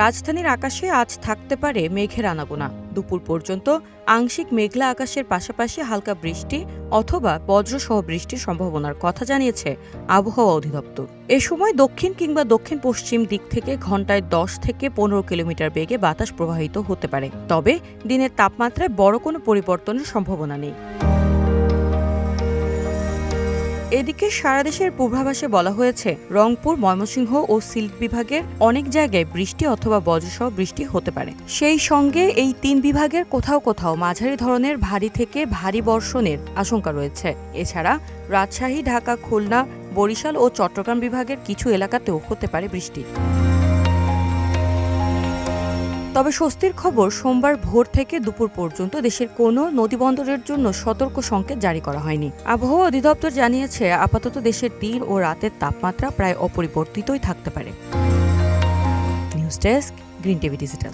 রাজধানীর আকাশে আজ থাকতে পারে মেঘের আনাগোনা। দুপুর পর্যন্ত আংশিক মেঘলা আকাশের পাশাপাশি হালকা বৃষ্টি অথবা বজ্রসহ বৃষ্টির সম্ভাবনার কথা জানিয়েছে আবহাওয়া অধিদপ্তর। এ সময় দক্ষিণ কিংবা দক্ষিণ পশ্চিম দিক থেকে ঘণ্টায় 10 থেকে 15 কিলোমিটার বেগে বাতাস প্রবাহিত হতে পারে। তবে দিনের তাপমাত্রায় বড় কোনো পরিবর্তনের সম্ভাবনা নেই। এদিকে সারা দেশের পূর্বাভাসে বলা হয়েছে, রংপুর, ময়মনসিংহ ও সিলেট বিভাগের অনেক জায়গায় বৃষ্টি অথবা বজ্রসহ বৃষ্টি হতে পারে। সেই সঙ্গে এই 3 বিভাগের কোথাও কোথাও মাঝারি ধরনের ভারী থেকে ভারী বর্ষণের আশঙ্কা রয়েছে। এছাড়া রাজশাহী, ঢাকা, খুলনা, বরিশাল ও চট্টগ্রাম বিভাগের কিছু এলাকাতেও হতে পারে বৃষ্টি। তবে স্বস্তির খবর, সোমবার ভোর থেকে দুপুর পর্যন্ত দেশের কোনো নদীবন্দরের জন্য সতর্ক সংকেত জারি করা হয়নি। আবহাওয়া অধিদপ্তর জানিয়েছে, আপাতত দেশের দিন ও রাতের তাপমাত্রা প্রায় অপরিবর্তিতই থাকতে পারে। News desk, green TV digital.